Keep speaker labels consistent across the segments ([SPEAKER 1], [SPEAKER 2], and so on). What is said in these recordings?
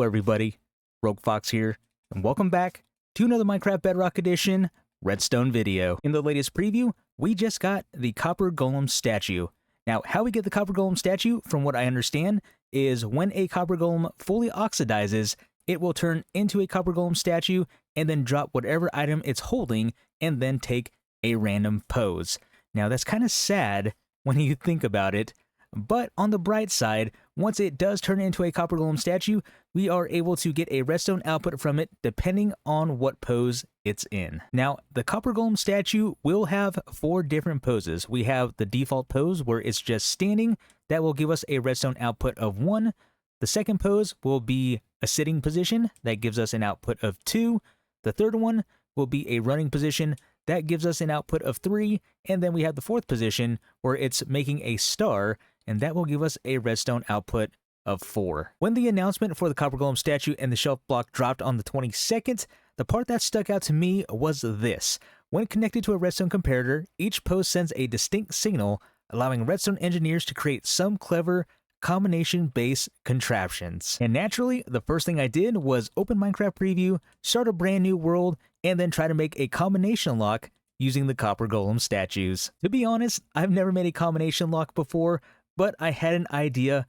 [SPEAKER 1] Hello everybody, Rogue Fox here, and welcome back to another Minecraft Bedrock Edition Redstone video. In the latest preview, we just got the Copper Golem statue. Now, how we get the Copper Golem statue, from what I understand, is when a Copper Golem fully oxidizes, it will turn into a Copper Golem statue and then drop whatever item it's holding and then take a random pose. Now, that's kind of sad when you think about it, but on the bright side, once it does turn into a Copper Golem statue, we are able to get a redstone output from it depending on what pose it's in. Now, the Copper Golem statue will have 4 different poses. We have the default pose where it's just standing. That will give us a redstone output of 1. The second pose will be a sitting position. That gives us an output of 2. The third one will be a running position. That gives us an output of 3. And then we have the fourth position where it's making a star, and that will give us a redstone output of 4. When the announcement for the Copper Golem statue and the shelf block dropped on the 22nd, the part that stuck out to me was this. When connected to a redstone comparator, each pose sends a distinct signal, allowing redstone engineers to create some clever combination-based contraptions. And naturally, the first thing I did was open Minecraft Preview, start a brand new world, and then try to make a combination lock using the Copper Golem statues. To be honest, I've never made a combination lock before, but I had an idea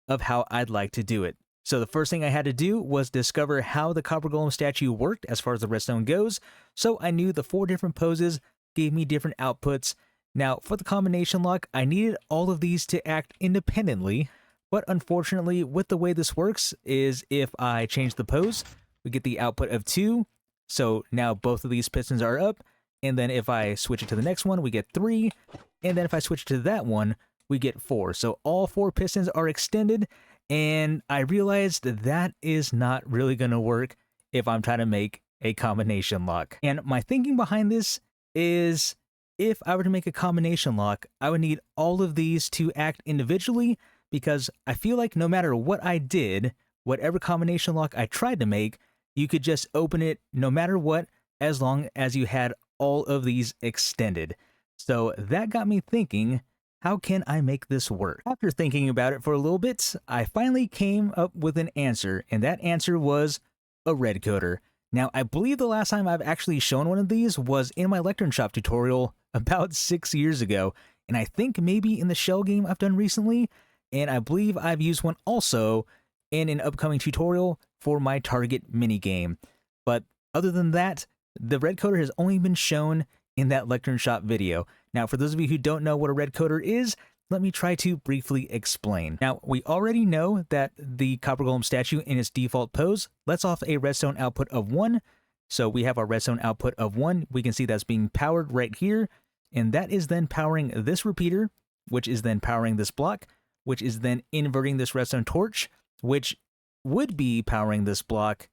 [SPEAKER 1] of how I'd like to do it. So the first thing I had to do was discover how the Copper Golem statue worked as far as the redstone goes, so I knew the 4 different poses gave me different outputs. Now, for the combination lock, I needed all of these to act independently, but unfortunately, with the way this works is if I change the pose, we get the output of 2, so now both of these pistons are up, and then if I switch it to the next one, we get 3, and then if I switch to that one, we get 4. So all 4 pistons are extended, and I realized that is not really going to work if I'm trying to make a combination lock. And my thinking behind this is if I were to make a combination lock, I would need all of these to act individually, because I feel like no matter what I did, whatever combination lock I tried to make, you could just open it no matter what, as long as you had all of these extended. So that got me thinking, how can I make this work? After thinking about it for a little bit, I finally came up with an answer, and that answer was a Redcoder. Now, I believe the last time I've actually shown one of these was in my Lectern Shop tutorial about 6 years ago, and I think maybe in the shell game I've done recently, and I believe I've used one also in an upcoming tutorial for my target minigame. But other than that, the Redcoder has only been shown in that Lectern Shop video. Now, for those of you who don't know what a Redcoder is, let me try to briefly explain. Now, we already know that the Copper Golem statue in its default pose lets off a redstone output of 1. So we have our redstone output of 1. We can see that's being powered right here, and that is then powering this repeater, which is then powering this block, which is then inverting this redstone torch, which would be powering this block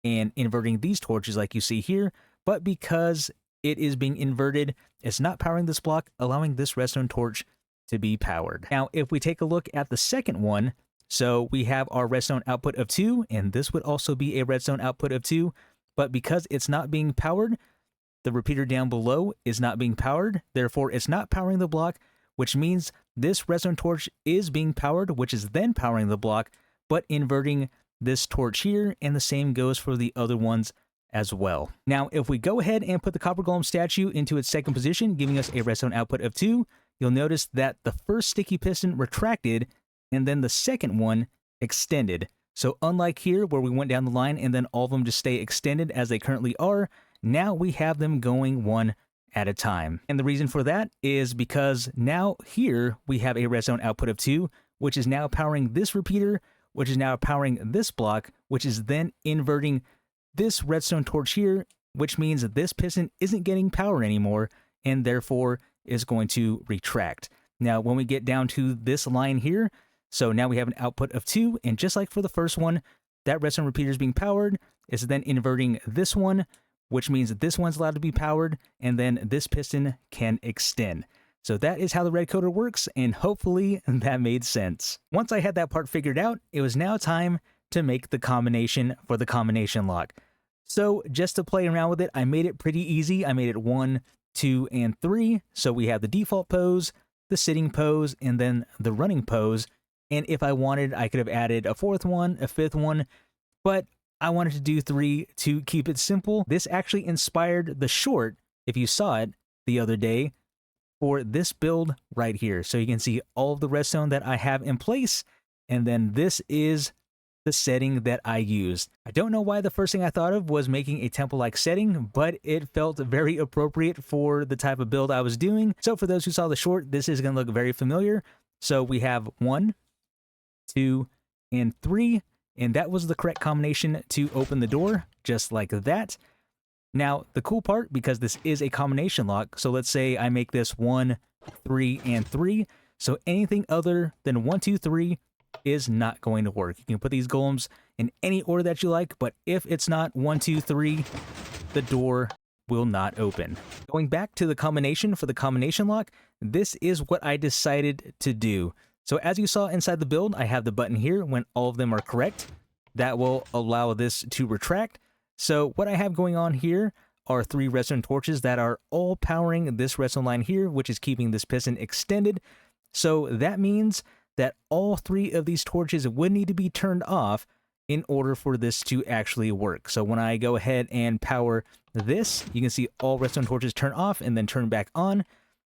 [SPEAKER 1] and inverting these torches like you see here, but because it is being inverted, it's not powering this block, allowing this redstone torch to be powered. Now, if we take a look at the second one, so we have our redstone output of 2, and this would also be a redstone output of 2, but because it's not being powered, the repeater down below is not being powered, therefore it's not powering the block, which means this redstone torch is being powered, which is then powering the block, but inverting this torch here, and the same goes for the other ones as well. Now, if we go ahead and put the Copper Golem statue into its second position, giving us a redstone output of 2, you'll notice that the first sticky piston retracted, and then the second one extended. So unlike here, where we went down the line and then all of them just stay extended as they currently are, now we have them going one at a time. And the reason for that is because now here we have a redstone output of 2, which is now powering this repeater, which is now powering this block, which is then inverting this redstone torch here, which means that this piston isn't getting power anymore, and therefore is going to retract. Now, when we get down to this line here, so now we have an output of 2, and just like for the first one, that redstone repeater is being powered, it's then inverting this one, which means that this one's allowed to be powered, and then this piston can extend. So that is how the Redcoder works, and hopefully that made sense. Once I had that part figured out, it was now time to make the combination for the combination lock. So just to play around with it, I made it pretty easy. I made it 1, 2, and 3. So we have the default pose, the sitting pose, and then the running pose. And if I wanted, I could have added a 4th one, a 5th one, but I wanted to do 3 to keep it simple. This actually inspired the short, if you saw it the other day, for this build right here. So you can see all of the redstone that I have in place, and then this is the setting that I used. I don't know why the first thing I thought of was making a temple-like setting, but it felt very appropriate for the type of build I was doing. So for those who saw the short, this is going to look very familiar. So we have 1, 2, and 3, and that was the correct combination to open the door, just like that. Now, the cool part, because this is a combination lock, so let's say I make this 1, 3, and 3, so anything other than 1, 2, 3 is not going to work. You can put these golems in any order that you like, but if it's not 1, 2, 3, the door will not open. Going back to the combination for the combination lock, this is what I decided to do. So as you saw inside the build, I have the button here when all of them are correct. That will allow this to retract. So what I have going on here are 3 redstone torches that are all powering this redstone line here, which is keeping this piston extended. So that means that all 3 of these torches would need to be turned off in order for this to actually work. So when I go ahead and power this, you can see all redstone torches turn off and then turn back on.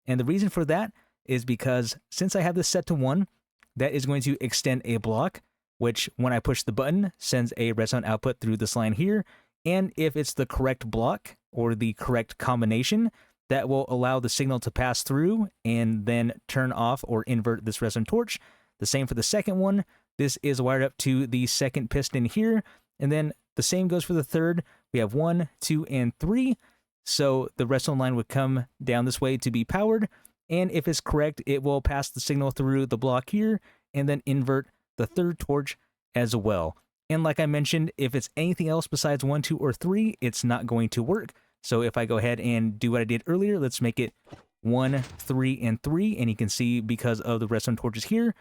[SPEAKER 1] And the reason for that is because since I have this set to 1, that is going to extend a block, which when I push the button sends a redstone output through this line here. And if it's the correct block or the correct combination, that will allow the signal to pass through and then turn off or invert this redstone torch. The same for the second one. This is wired up to the second piston here. And then the same goes for the third. We have 1, 2, and 3. So the redstone line would come down this way to be powered. And if it's correct, it will pass the signal through the block here and then invert the third torch as well. And like I mentioned, if it's anything else besides 1, 2, or 3, it's not going to work. So if I go ahead and do what I did earlier, let's make it 1, 3, and 3. And you can see because of the redstone torches here,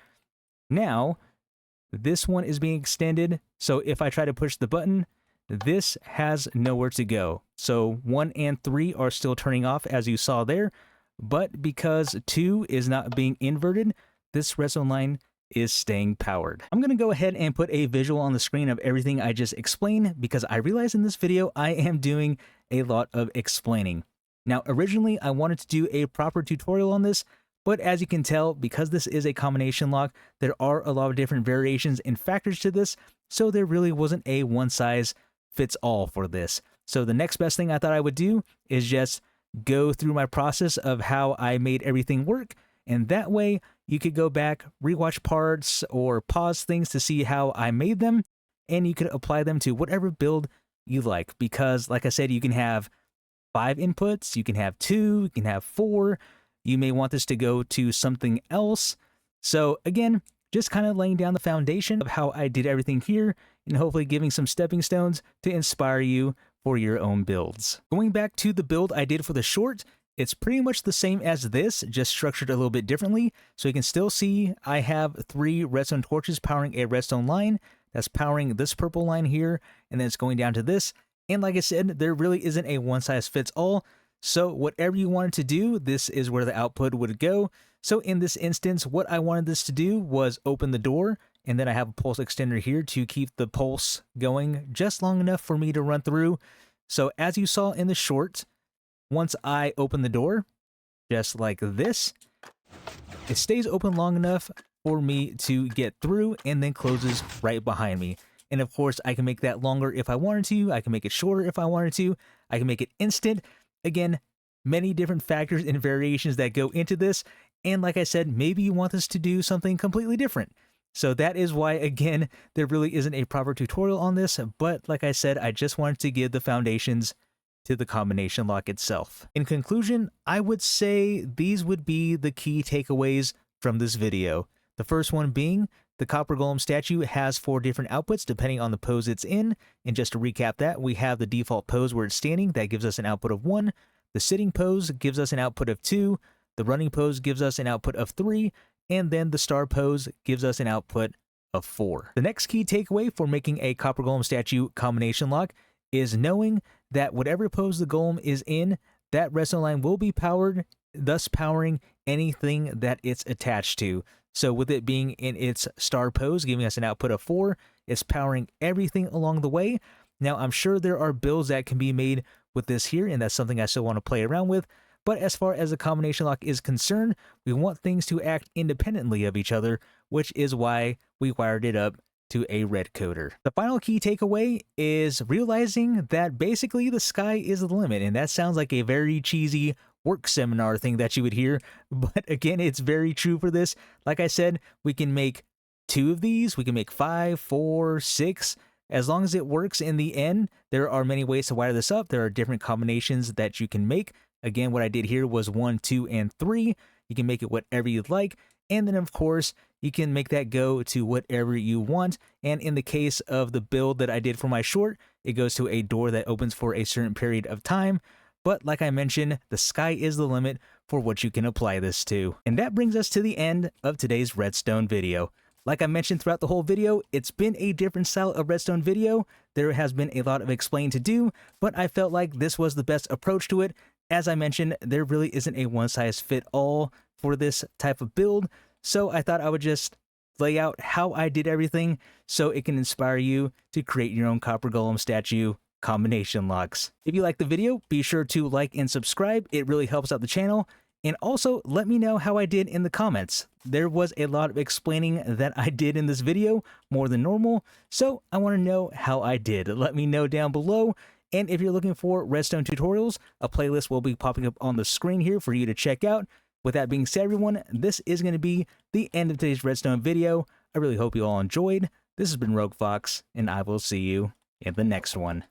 [SPEAKER 1] now this one is being extended. So if I try to push the button, this has nowhere to go. So 1 and 3 are still turning off as you saw there. But because 2 is not being inverted, this redstone line is staying powered. I'm going to go ahead and put a visual on the screen of everything I just explained because I realize in this video I am doing a lot of explaining. Now, originally I wanted to do a proper tutorial on this, but as you can tell, because this is a combination lock, there are a lot of different variations and factors to this, so there really wasn't a one-size-fits-all for this. So the next best thing I thought I would do is just go through my process of how I made everything work, and that way you could go back, rewatch parts, or pause things to see how I made them, and you could apply them to whatever build you like. Because, like I said, you can have 5 inputs, you can have 2, you can have 4, you may want this to go to something else. So again, just kind of laying down the foundation of how I did everything here, and hopefully giving some stepping stones to inspire you for your own builds. Going back to the build I did for the short, it's pretty much the same as this, just structured a little bit differently. So you can still see I have 3 redstone torches powering a redstone line. That's powering this purple line here, and then it's going down to this. And like I said, there really isn't a one-size-fits-all. So whatever you wanted to do, this is where the output would go. So in this instance, what I wanted this to do was open the door, and then I have a pulse extender here to keep the pulse going just long enough for me to run through. So as you saw in the short, once I open the door, just like this, it stays open long enough for me to get through and then closes right behind me. And of course, I can make that longer if I wanted to. I can make it shorter if I wanted to. I can make it instant. Again, many different factors and variations that go into this. And like I said, maybe you want this to do something completely different. So that is why, again, there really isn't a proper tutorial on this. But like I said, I just wanted to give the foundations to the combination lock itself. In conclusion, I would say these would be the key takeaways from this video. The first one being the Copper Golem statue has 4 different outputs depending on the pose it's in. And just to recap that, we have the default pose where it's standing. That gives us an output of 1. The sitting pose gives us an output of 2. The running pose gives us an output of 3. And then the star pose gives us an output of 4. The next key takeaway for making a Copper Golem statue combination lock is knowing that whatever pose the golem is in, that redstone line will be powered, thus powering anything that it's attached to. So with it being in its star pose, giving us an output of 4, It's powering everything along the way. Now, I'm sure there are builds that can be made with this here, and that's something I still want to play around with. But as far as the combination lock is concerned, we want things to act independently of each other, which is why we wired it up to a Redcoder. The final key takeaway is realizing that basically the sky is the limit, and that sounds like a very cheesy work seminar thing that you would hear, but again, it's very true for this. Like I said, we can make 2 of these, we can make 5, 4, 6, as long as it works in the end. There are many ways to wire this up. There are different combinations that you can make. Again, what I did here was 1, 2, and 3. You can make it whatever you'd like. And then, of course, you can make that go to whatever you want. And in the case of the build that I did for my short, it goes to a door that opens for a certain period of time. But like I mentioned, the sky is the limit for what you can apply this to. And that brings us to the end of today's Redstone video. Like I mentioned throughout the whole video, it's been a different style of Redstone video. There has been a lot of explaining to do, but I felt like this was the best approach to it. As I mentioned, there really isn't a one-size-fit-all for this type of build, so I thought I would just lay out how I did everything so it can inspire you to create your own Copper Golem statue combination locks. If you like the video, be sure to like and subscribe. It really helps out the channel. And also, let me know how I did in the comments. There was a lot of explaining that I did in this video, more than normal, so I want to know how I did. Let me know down below. And if you're looking for Redstone tutorials, a playlist will be popping up on the screen here for you to check out. With that being said, everyone, this is going to be the end of today's Redstone video. I really hope you all enjoyed. This has been Rogue Fox, and I will see you in the next one.